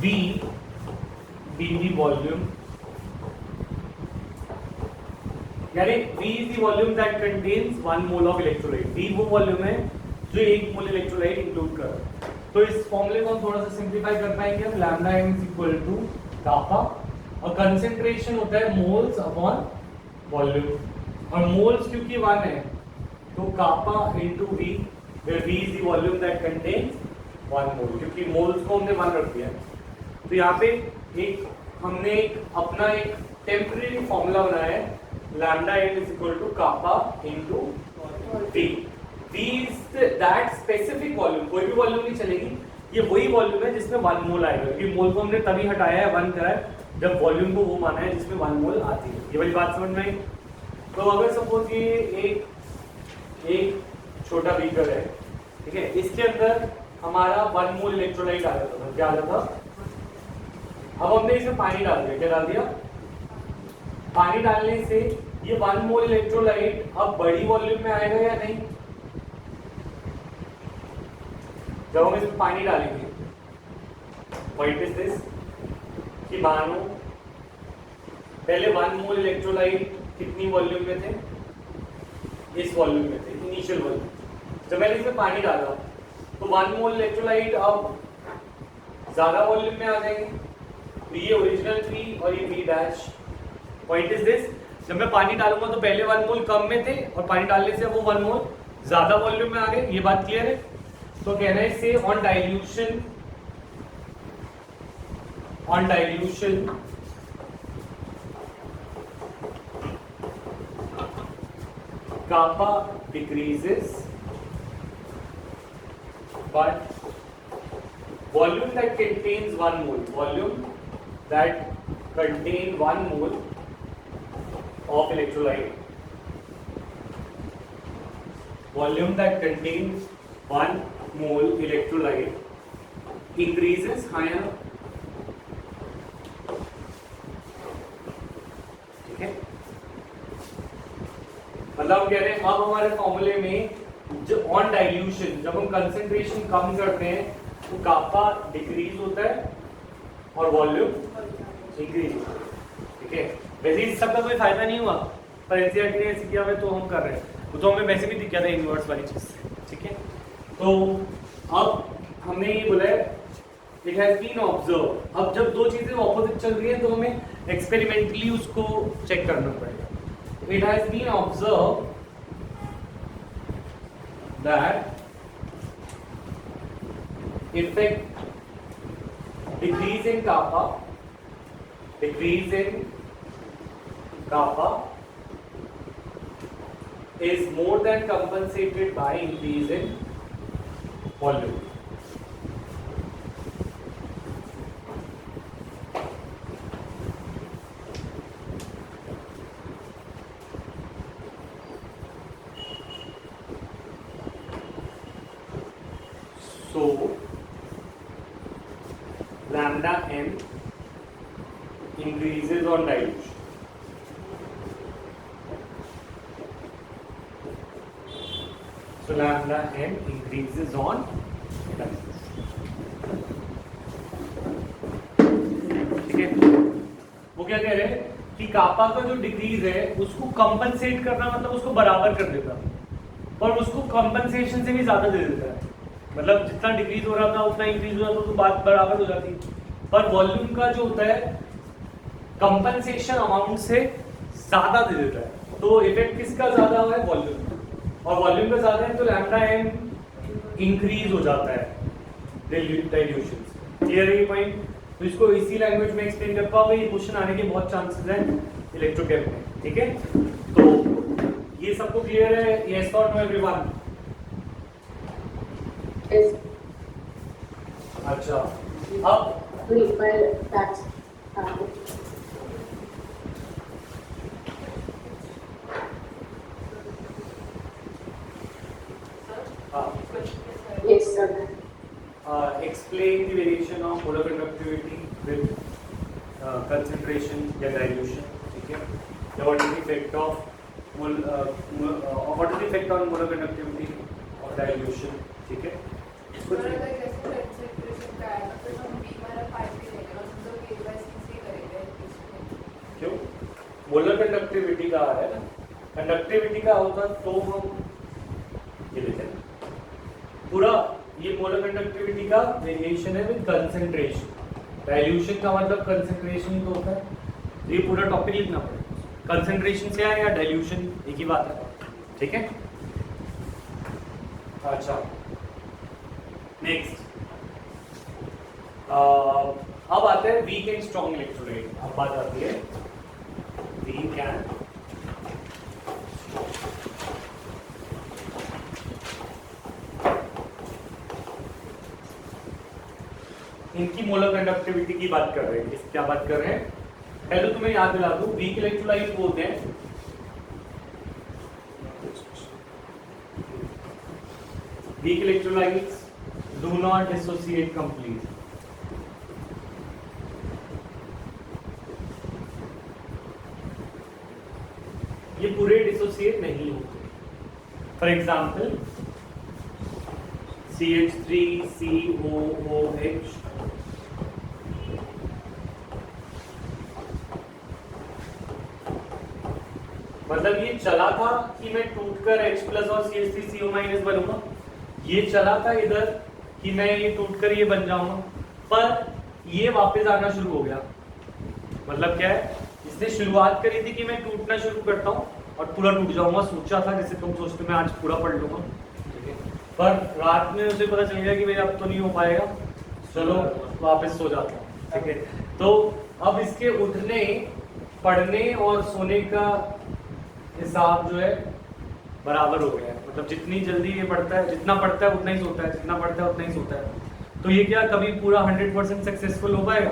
V be the volume, यानी V is the volume that contains 1 mole of electrolyte। V वो वॉल्यूम है जो 1 मोल इलेक्ट्रोलाइट इंक्लूड कर रहा है। तो इस फॉर्मूले को हम थोड़ा सा सिंप्लीफाई कर पाएंगे हम, lambda m is equal to kappa, और कंसंट्रेशन होता है मोल्स अपॉन वॉल्यूम, और मोल्स क्योंकि 1 है तो kappa into V, where V is the volume that contains 1 mole, क्योंकि मोल्स को हमने 1 रख दिया है। तो यहाँ पे हमने अपना एक टेम्परेरी फॉर्मूला बनाया है lambda n is equal to kappa into V. V is that specific volume, कोई भी वॉल्यूम नहीं चलेगी, ये वही वॉल्यूम है जिसमें 1 मोल आएगा, क्योंकि मोल को हमने तभी हटाया है 1 करा है जब वॉल्यूम को वो माना है जिसमें 1 मोल आती है। ये वाली बात समझ में आई? तो अगर सपोज ये एक छोटा बीकर है, ठीक है, इसके अंदर हमारा 1 मोल इलेक्ट्रोलाइट आ जाता था, क्या आ जाता? अब हमने इसमें पानी डाल दिया, क्या डाल दिया? पानी डालने से ये 1 मोल इलेक्ट्रोलाइट अब बड़ी वॉल्यूम में आएगा या नहीं? जब हम इसमें पानी डालेंगे, व्हाट इज दिस, कि मानो पहले 1 मोल इलेक्ट्रोलाइट कितनी वॉल्यूम में थे? इस वॉल्यूम में थे, इनिशियल वॉल्यूम। जब मैंने इसमें पानी डाला तो 1 मोल इलेक्ट्रोलाइट अब ज्यादा वॉल्यूम में आ जाएंगे, तो ये ओरिजिनल P और ये P dash. Point is this, जब मैं पानी डालूंगा तो पहले 1 मोल कम में थे और पानी डालने से वो 1 मोल ज्यादा वॉल्यूम में आ गए। ये बात क्लियर है? तो कहना है से on dilution kappa decreases, but volume that contains 1 mole, volume that contain 1 mole of electrolyte, volume that contains 1 mole electrolyte increases higher, ठीक है? मतलब कह रहे हैं अब हमारे फॉर्मूले में जो ऑन डाइल्यूशन, जब हम कंसेंट्रेशन कम करते हैं तो कापा डिक्रीज होता है और वॉल्यूम इंक्रीज होता है, ठीक है? वैसे इस सबका कोई फायदा नहीं हुआ, पर एनसीईआरटी ने ऐसे किया हुआ तो हम कर रहे हैं, वो तो हमें वैसे भी दिख गया था इनवर्स वाली चीज से, ठीक है? तो अब हमने ये बोला है इट हैज बीन ऑब्जर्व। अब जब दो चीजें ऑपोजिट चल रही है तो हमें एक्सपेरिमेंटली उसको चेक करना पड़ेगा। It has been observed that effect decrease in kappa is more than compensated by increase in volume. So lambda n increases on dilution. So lambda n increases on dilution. ठीक है? वो क्या कह रहे हैं कि कापा का जो डिक्रीज है उसको कंपनसेट करना, मतलब उसको बराबर कर देता, पर उसको कंपनसेशन से भी ज्यादा दे देता है। मतलब जितना डिक्रीज हो रहा था उतना इंक्रीज हो रहा था तो बात बराबर हो जाती, पर वॉल्यूम का जो होता है कंपनसेशन अमाउंट से ज्यादा दे देता है। तो इफेक्ट किसका ज्यादा हुआ है? वॉल्यूम, और वॉल्यूम का ज्यादा है तो लैम्डा एन इंक्रीज हो जाता है डाइल्यूशन। क्लियर है ये पॉइंट? तो इसको इसी लैंग्वेज में एक्सप्लेन कर पाओगे, ये क्वेश्चन आने के बहुत चांसेस हैं इलेक्ट्रोकेम में, ठीक है? तो ये सबको क्लियर है? यस और नो एवरीवन? अच्छा, अब explain the variation of molar conductivity with concentration या dilution, ठीक है? What is the effect of what is the effect on molar conductivity of dilution, ठीक है? क्यों? मोलर कंडक्टिविटी का है ना, कंडक्टिविटी का होता तो हम ये लेते हैं पूरा, ये मोलर कंडक्टिविटी का वेरिएशन है विद कंसंट्रेशन। डाइल्यूशन का मतलब कंसंट्रेशन तो होता है, ये पूरा टॉपिक लिखना पड़ेगा। कंसंट्रेशन से आया या डाइल्यूशन एक ही बात है, ठीक है? अच्छा, नेक्स्ट अब आते हैं वीक एंड स्ट्रॉन्ग इलेक्ट्रोलाइट। अब बात आती है वीक एंड इनकी मोलर कंडक्टिविटी की बात कर रहे हैं। क्या बात कर रहे हैं? पहले तुम्हें याद दिला दूं, वीक इलेक्ट्रोलाइट वो होते हैं weak electrolytes do not dissociate completely. ये पूरे डिसोसिएट नहीं होते। फॉर एग्जाम्पल CH3COOH मतलब ये चला था कि मैं टूटकर H प्लस और CH3CO माइनस बनूंगा, ये चला था इधर कि मैं ये टूटकर ये बन जाऊंगा, पर ये वापस आना शुरू हो गया। मतलब क्या है, इसने शुरुआत करी थी कि मैं टूटना शुरू करता हूँ और पूरा टूट जाऊंगा, सोचा था जैसे तुम सोचते मैं आज पूरा पढ़ लूंगा, ठीक है, पर रात में उसे पता चल गया कि भाई अब तो नहीं हो पाएगा, चलो वापस सो जाता हूँ, ठीक है। तो अब इसके उठने, पढ़ने और सोने का हिसाब जो है बराबर हो गया है। मतलब जितनी जल्दी ये पढ़ता है, जितना पढ़ता है उतना ही सोता है, जितना पढ़ता है उतना ही सोता है। तो ये क्या कभी पूरा 100% सक्सेसफुल हो पाएगा?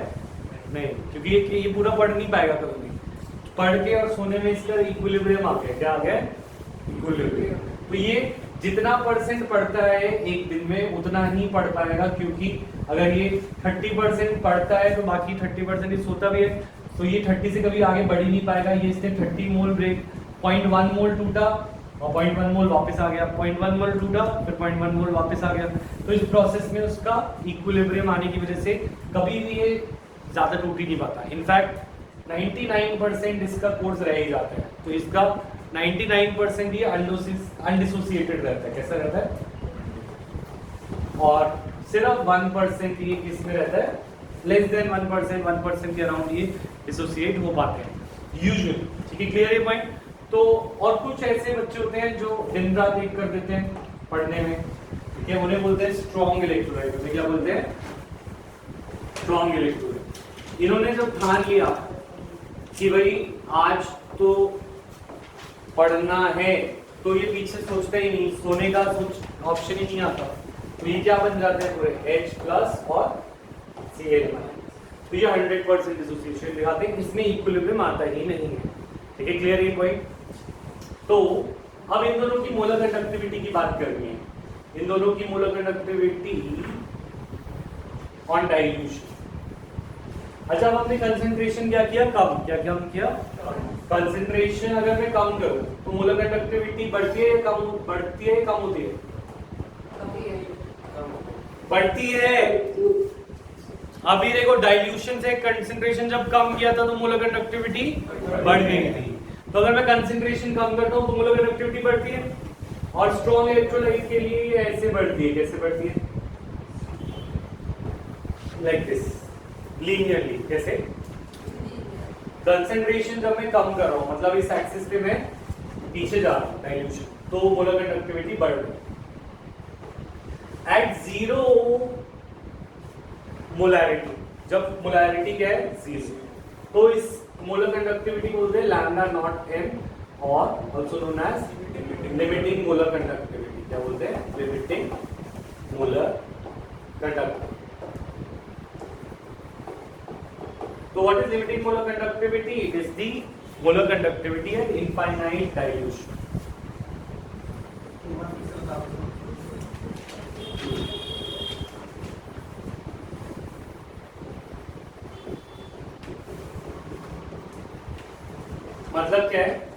नहीं, क्योंकि ये पूरा पढ़ नहीं पाएगा कभी भी। पढ़ के और सोने में इसका इक्विलिब्रियम आ गया। क्या आ गया? इक्विलिब्रियम। तो ये जितना परसेंट पढ़ता है एक दिन में उतना ही पढ़ पाएगा, क्योंकि अगर ये 30% पढ़ता है तो बाकी 30% ही सोता भी है, तो ये 30 से कभी आगे बढ़ ही नहीं पाएगा। ये इसने 30 मोल ब्रेक, 0.1 मोल टूटा और 0.1 मोल वापस आ गया, 0.1 मोल टूटा फिर 0.1 मोल वापस आ गया। तो इस प्रोसेस में उसका इक्विलिब्रियम आने की वजह से कभी भी ये ज़्यादा टूट ही नहीं पाता। इनफैक्ट 99% इसका कोर्स रह ही जाता है। तो इसका 99% ये अनडिसोसिएटेड रहता है। कैसा रहता है? और सिर्फ 1% ये किसमें रहता है? लेस देन 1% के अराउंड ये डिसोसिएट हो पाते हैं यूजुअली। ठीक है, क्लियर है पॉइंट? तो और कुछ ऐसे बच्चे होते हैं जो दिन रात एक कर देते हैं पढ़ने में, ठीक है, उन्हें बोलते हैं स्ट्रॉन्ग इलेक्ट्रोलाइट। उन्हें क्या बोलते हैं? Strong electrolyte. इन्होंने जब ठान लिया कि भाई आज तो पढ़ना है, तो ये पीछे सोचता ही नहीं, सोने का ऑप्शन ही नहीं आता। तो ये क्या बन जाते हैं पूरे H प्लस और Cl माइनस। तो ये 100% डिसोसिएशन दिखाते हैं, इसमें इक्विलिब्रियम आता ही नहीं है। ठीक है, क्लियर है पॉइंट? तो अब इन दोनों की मोलर कंडक्टिविटी की बात करनी है। इन दोनों की मोलर कंडक्टिविटी ऑन डाइल्यूशन। अच्छा, अब हमने कंसंट्रेशन क्या किया? कम। क्या किया? कंसंट्रेशन अगर मैं कम करूं तो मोलर कंडक्टिविटी बढ़ती है या कम? बढ़ती है या कम होती है? बढ़ती है। अभी देखो, डाइल्यूशन से कंसंट्रेशन जब कम किया था तो मोलर कंडक्टिविटी बढ़ गई थी। तो अगर मैं कंसंट्रेशन कम करता हूं तो मोलर कंडक्टिविटी बढ़ती है। और स्ट्रॉन्ग इलेक्ट्रोलाइट के लिए ये ऐसे बढ़ती है। कैसे बढ़ती है? Like this, linearly. कैसे? कंसंट्रेशन जब मैं कम कर रहा हूं, मतलब इस एक्सिस पे मैं पीछे जा रहा हूं डाइल्यूशन, तो मोलर कंडक्टिविटी बढ़ रही है। एट 0 मोलैरिटी, जब मोलैरिटी क्या है? 0, तो इस मोलर कंडक्टिविटी को बोलते हैं लैम्डा नॉट m, और also known as limiting molar conductivity. क्या बोलते हैं? Limiting molar conductivity. तो what is limiting molar conductivity? It is the molar conductivity at infinite dilution. मतलब क्या है?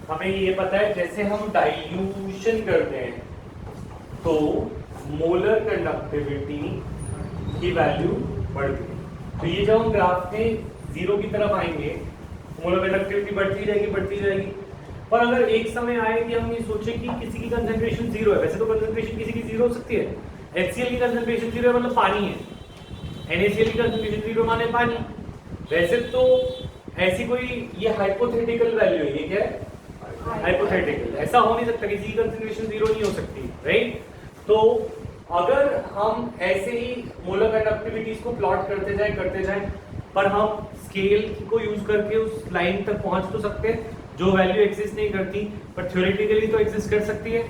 हमें ये पता है जैसे हम डाइल्यूशन करते हैं तो मोलर कंडक्टिविटी की वैल्यू बढ़ती है। तो ये जब हम ग्राफ में 0 की तरफ आएंगे, मोलर कंडक्टिविटी बढ़ती जाएगी। पर अगर एक समय आए कि हम ये सोचे कि किसी की कंसंट्रेशन 0 है, वैसे तो कंसंट्रेशन किसी की 0 हो सकती है। HCl की कंसंट्रेशन 0 है मतलब पानी है, NaCl की कंसंट्रेशन 0 माने पानी। वैसे तो ऐसी कोई ये हाइपोथेटिकल वैल्यू है। ये क्या है? हाइपोथेटिकल। ऐसा हो नहीं सकता, किसी की कंसंट्रेशन 0 नहीं हो सकती, राइट? तो अगर हम ऐसे ही मोलर कंडक्टिविटीज को प्लॉट करते जाएं, पर हम स्केल को यूज करके उस लाइन तक पहुंच तो सकते हैं जो वैल्यू एग्जिस्ट नहीं करती, पर थ्योरेटिकली तो एग्जिस्ट कर सकती है।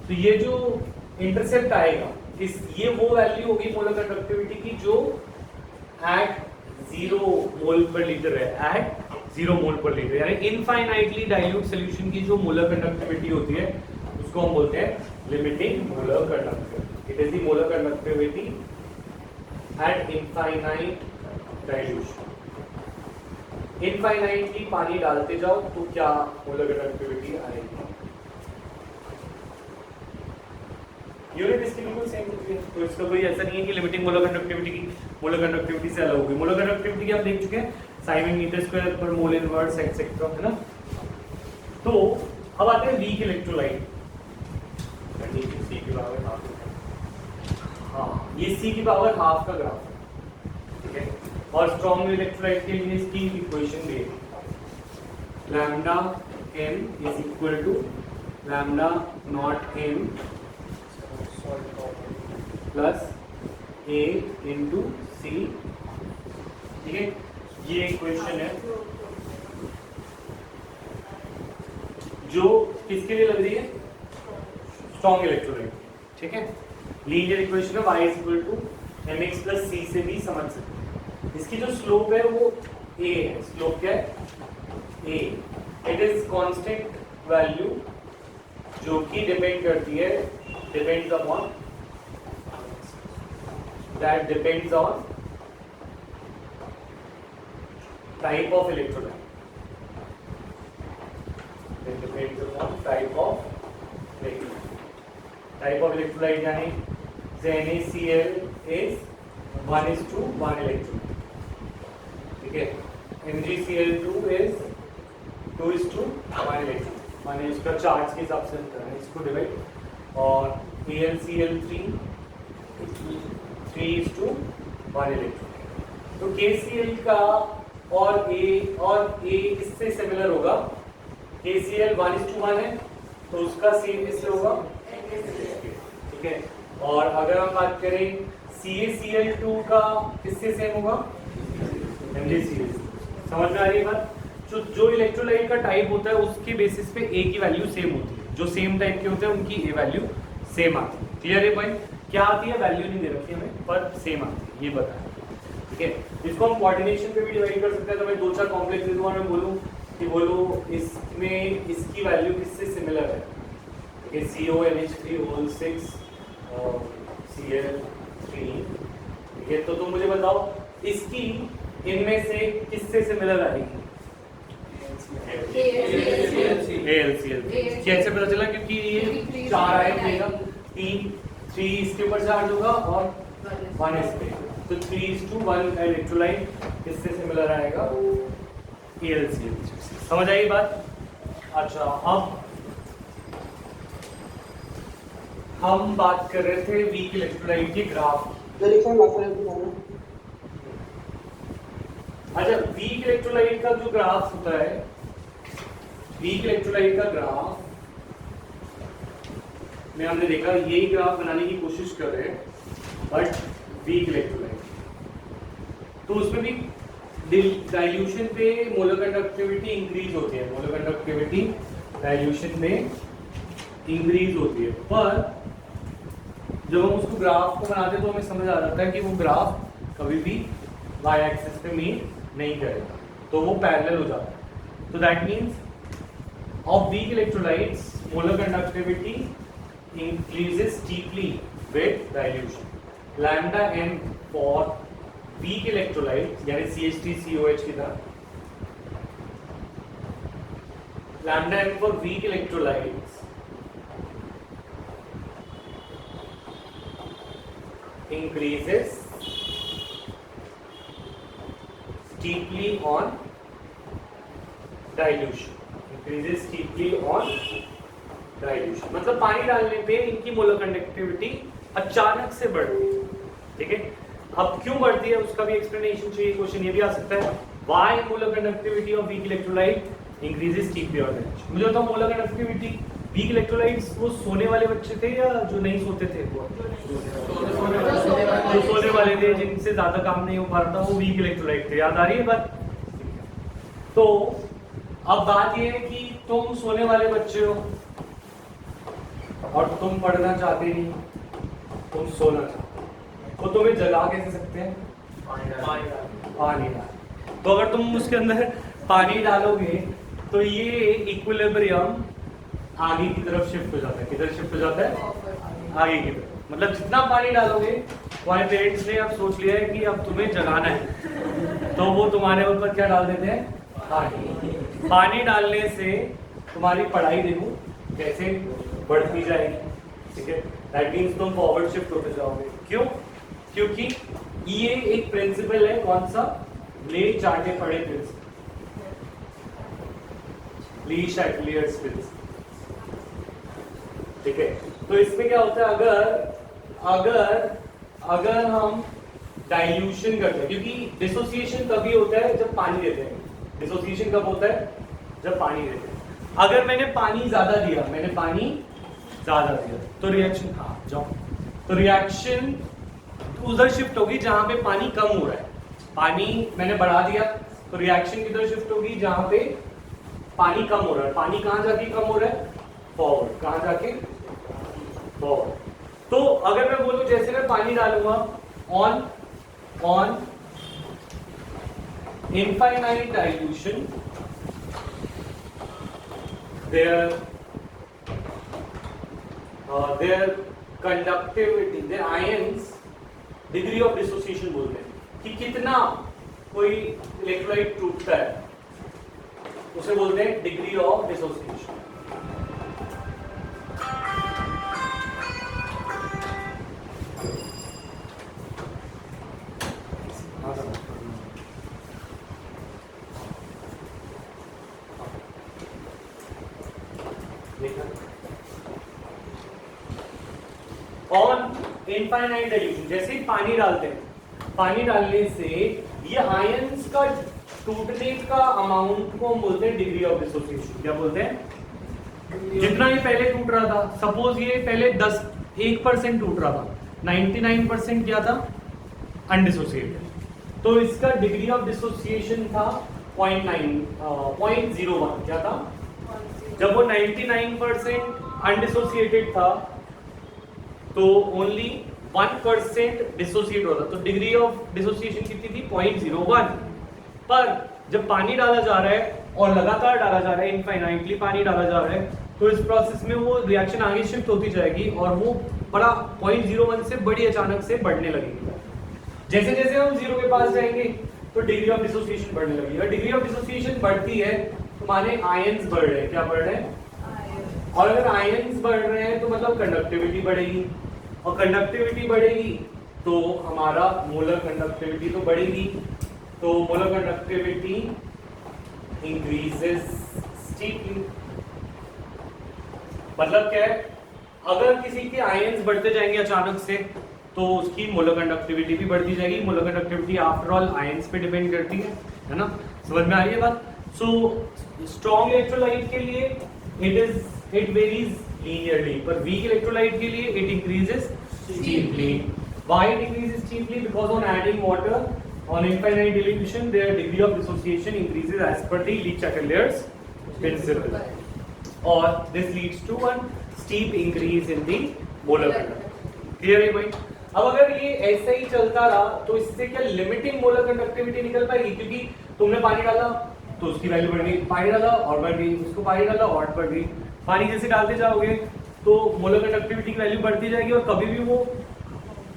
तो ये जो इंटरसेप्ट आएगा, ये वो वैल्यू होगी मोलर कंडक्टिविटी की जो एट 0 मोल पर लीटर है, एट 0 मोल पर लीटर, यानी इनफाइनाइटली डाइल्यूट सॉल्यूशन की जो मोलर कंडक्टिविटी होती है उसको हम बोलते हैं limiting molar conductivity. It is the molar conductivity at infinite dilution. Infinitely पानी डालते जाओ तो क्या मोलर कंडक्टिविटी आएगी। यूनिट इसकी बिल्कुल सेम होती है, तो इसका कोई ऐसा नहीं है कि लिमिटिंग मोलर कंडक्टिविटी की मोलर कंडक्टिविटी से अलग होगी। मोलर कंडक्टिविटी की आप देख चुके हैं, साइमन मीटर स्क्वायर पर मोल इनवर्स एक्सेट्रा, है ना। तो अब आते हैं वीक इलेक्ट्रोलाइट। सी की पावर हाफ, हाँ ये सी की पावर हाफ का ग्राफ है, ठीक है। और स्ट्रॉन्ग इलेक्ट्रोलाइट के लिए इसकी इक्वेशन भी है, lambda M is equal to lambda naught M plus A into C, ठीक है। ये इक्वेशन है जो किसके लिए लग रही है, स्ट्रॉन्ग इलेक्ट्रोलाइट, ठीक है। लीनियर इक्वेशन है y equal to mx plus C से भी समझ सकते हैं। इसकी जो स्लोप है वो a है, स्लोप क्या है a, it is constant value जो कि डिपेंड करती है, depends upon, that depends on type of electrolyte. It depends upon type of electrolyte. Type of electrolyte यानी NaCl is 1:1 electrolyte, ठीक है। MgCl2 is 2:1 electrolyte, माने इसका चार्ज के हिसाब से इसको डिवाइड, और AlCl3 3:1 इलेक्ट्रॉन। तो KCl का और A किससे सिमिलर होगा, KCl 1:1 है तो उसका सेम किससे होगा, ठीक है। और अगर हम बात करें CaCl2 का किससे सेम होगा, MgCl। समझ में आ रही है बात। जो इलेक्ट्रोलाइट का टाइप होता है उसके बेसिस पे A की वैल्यू सेम होती है, जो सेम टाइप के होते हैं उनकी A वैल्यू सेम आती है। क्लियर है भाई, क्या आती है वैल्यू नहीं दे रखी हमें, पर सेम आती है, ये बताया, ठीक है। इसको हम कोऑर्डिनेशन पे भी डिवाइड कर सकते हैं। तो मैं 2-4 कॉम्प्लेक्स दे दूंगा, मैं बोलूं कि बोलो इसमें इसकी वैल्यू किससे सिमिलर है, ठीक है। CONH3 होल 6 और Cl3, ठीक है। तो तुम मुझे बताओ इसकी इनमें से किससे सिमिलर आएगी, AlCl। कैसे पता चला, क्योंकि ये 4 आएगा, 3 इसके ऊपर चार्ज होगा और 1 इस पे, तो 3:1 इलेक्ट्रोलाइट किससे सिमिलर आएगा, AlCl। समझ आई बात। अच्छा, अब हम बात कर रहे थे वीक इलेक्ट्रोलाइट के ग्राफ। अच्छा, वीक इलेक्ट्रोलाइट का जो ग्राफ होता है, वीक इलेक्ट्रोलाइट का ग्राफ में हमने देखा यही ग्राफ बनाने की कोशिश कर रहे हैं, बट वीक इलेक्ट्रोलाइट, तो उसमें भी डाइल्यूशन पे मोलर कंडक्टिविटी इंक्रीज होती है, मोलर कंडक्टिविटी डाइल्यूशन में इंक्रीज होती है। पर जब हम उसको ग्राफ को बनाते हैं तो हमें समझ आ जाता है कि वो ग्राफ कभी भी वाई एक्सिस पे मीट नहीं करेगा, तो वो पैरेलल हो जाता है। तो that means of weak electrolytes molar conductivity increases steeply with dilution. Lambda m for weak electrolytes यानी CH3COH की तरह, lambda m for weak electrolytes increases steeply on dilution. Increases steeply on dilution, मतलब पानी डालने पे इनकी मोलर कंडक्टिविटी अचानक से बढ़ती है, ठीक है। अब क्यों बढ़ती है उसका भी एक्सप्लेनेशन चाहिए, क्वेश्चन ये भी आ सकता है, why molar conductivity of weak electrolyte increases steeply on dilution. मुझे बताओ मोलर कंडक्टिविटी वीक इलेक्ट्रोलाइट्स वो सोने वाले बच्चे थे या जो नहीं सोते थे, वो जो सोने वाले थे, जिनसे ज्यादा काम नहीं हो पा रहा था, वो वीक इलेक्ट्रोलाइट थे। याद आ रही है बात। तो अब बात ये है कि तुम सोने वाले बच्चे हो और तुम पढ़ना चाहते नहीं, तुम सोना चाहते हो, तो तुम्हें जगा कैसे सकते हैं, पानी डाल। तो अगर तुम उसके अंदर पानी डालोगे तो ये इक्विलिब्रियम आगे की तरफ शिफ्ट हो जाता है। किधर शिफ्ट हो जाता है? आगे की तरफ। मतलब जितना पानी डालोगे, तुम्हारे पेरेंट्स ने अब सोच लिया है कि अब तुम्हें जगाना है, तो वो तुम्हारे ऊपर क्या डाल देते हैं? पानी। पानी डालने से तुम्हारी पढ़ाई देखो कैसे बढ़ती जाएगी, ठीक है? दैट मीन्स तुम फॉरवर्ड शिफ्ट होते जाओगे। क्यों? क्योंकि ये एक प्रिंसिपल है, कौन सा? ले चाटे पड़े प्रिंसिपल, ली शैटलियर्स प्रिंसिपल, ठीक है? तो इसमें क्या होता है, अगर हम डाइल्यूशन करते हैं, क्योंकि डिसोसिएशन तभी होता है जब पानी देते हैं। डिसोसिएशन कब होता है? जब पानी देते हैं। अगर मैंने पानी ज्यादा दिया, तो रिएक्शन, हाँ जाओ, तो रिएक्शन उधर शिफ्ट होगी जहां पे पानी कम हो रहा है। पानी मैंने बढ़ा दिया तो रिएक्शन किधर शिफ्ट होगी? जहां पे पानी कम हो रहा है। पानी कहां जाके कम हो रहा है? फॉरवर्ड। कहां जाके? फॉरवर्ड। तो अगर मैं बोलूं जैसे मैं पानी डालूंगा on infinite dilution, their conductivity, their ions, degree of dissociation बोलते हैं कि कितना कोई इलेक्ट्रोलाइट टूटता है, उसे बोलते हैं degree of dissociation. On infinite dilution, जैसे ही पानी डालते हैं, पानी डालने से ये आयंस का टूटने का अमाउंट को हम बोलते हैं डिग्री ऑफ डिसोसिएशन। क्या बोलते हैं? जितना ये पहले टूट रहा था, सपोज ये पहले 1% टूट रहा था, 99% क्या था? अनडिसोसिएटेड, तो इसका डिग्री ऑफ डिसोसिएशन था 0.01। क्या था? जब वो 99% अनडिसोसिएटेड था तो ओनली 1% डिसोसिएट होता, तो डिग्री ऑफ डिसोसिएशन कितनी थी? 0.01। पर जब पानी डाला जा रहा है और लगातार डाला जा रहा है, इनफाइनाइटली पानी डाला जा रहा है, तो इस प्रोसेस में वो रिएक्शन आगे शिफ्ट होती जाएगी और वो बड़ा 0.01 से बड़ी अचानक से बढ़ने लगेगी। जैसे जैसे हम 0 के पास जाएंगे तो डिग्री ऑफ डिसोसिएशन बढ़ने लगेगी, और डिग्री ऑफ डिसोसिएशन बढ़ती है तो माने आयंस बढ़ रहे हैं। क्या बढ़ रहे हैं? और अगर आयंस बढ़ रहे हैं तो मतलब कंडक्टिविटी बढ़ेगी, और कंडक्टिविटी बढ़ेगी तो हमारा मोलर कंडक्टिविटी तो बढ़ेगी, तो मोलर कंडक्टिविटी इंक्रीजेस स्टीपली। मतलब क्या है? अगर किसी के आयंस बढ़ते जाएंगे अचानक से तो उसकी मोलर कंडक्टिविटी भी बढ़ती जाएगी। Molar conductivity after all ions पे डिपेंड करती है ना? समझ में आ रही है बात? सो स्ट्रॉन्ग इलेक्ट्रोलाइट के लिए इट वेरीज linearly, पर weak electrolyte के लिए it increases steeply. Why it increases steeply? Because on adding water on infinite dilution, their degree of dissociation increases as per the Le-Chatelier's principle, or this leads to one steep increase in the molar conductivity. Clear है भाई? अब अगर ये ऐसे ही चलता रहा तो इससे क्या लिमिटिंग मोलर कंडक्टिविटी निकल पाएगी? क्योंकि तुमने पानी डाला तो उसकी वैल्यू बढ़ गई, पानी डाला और बढ़ गई, उसको पानी डाला और बढ़ गई। पानी जैसे डालते जाओगे तो मोलर कंडक्टिविटी की वैल्यू बढ़ती जाएगी और कभी भी वो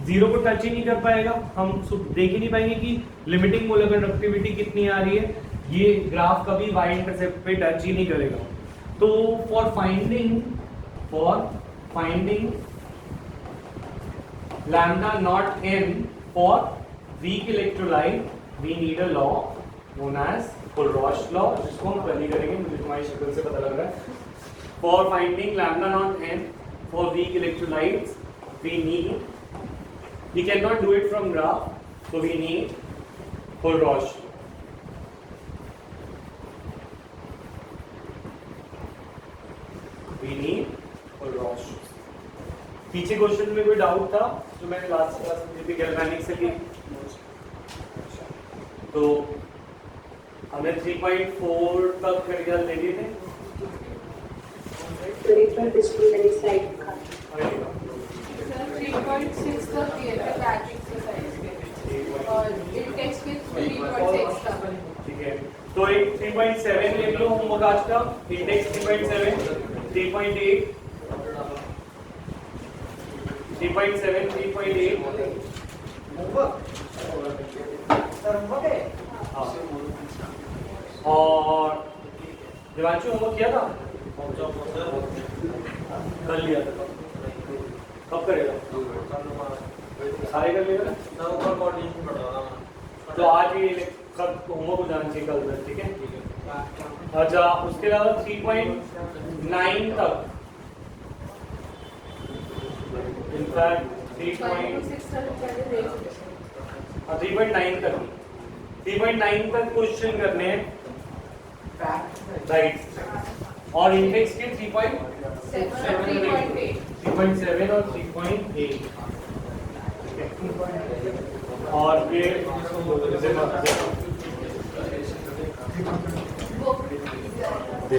0 को टच ही नहीं कर पाएगा। हम देख ही नहीं पाएंगे कि लिमिटिंग मोलर कंडक्टिविटी कितनी आ रही है। ये ग्राफ कभी y इंटरसेप्ट पे टच ही नहीं करेगा। तो for finding lambda naught n for weak electrolyte we need a law known as Kohlrausch law, जिसको हम कल ही करेंगे, मुझे तुम्हारी शक्ल से पता लग रहा है। For finding lambda naught n for weak electrolytes, we cannot do it from graph, so we need Fulrausch. पीछे क्वेश्चन में कोई डाउट था जो मैंने लास्ट क्लास में भी गैल्वेनिक से ली? तो हमने 3.4 तक रिजल्ट ले लिए थे। Sir, 3.6 तक किए थे बैच एक्सरसाइज के, और 3.6 का ठीक है, तो एक 3.7 ले लो होमवर्क आज का, इंडेक्स 3.7, 3.8, 3.7, 3.8 हाँ। और दिवांशु होमवर्क किया था? कर लिया था। कब करेगा? सारे कर लेगा ना? तो आज ही कल होमवर्क हो जाना चाहिए कल तक, ठीक है? अच्छा, उसके अलावा 3.9 तक, इनफैक्ट 3.9 तक 3.9 तक क्वेश्चन करने हैं, राइट? और इंडेक्स के 3.7 और 3.8, और फिर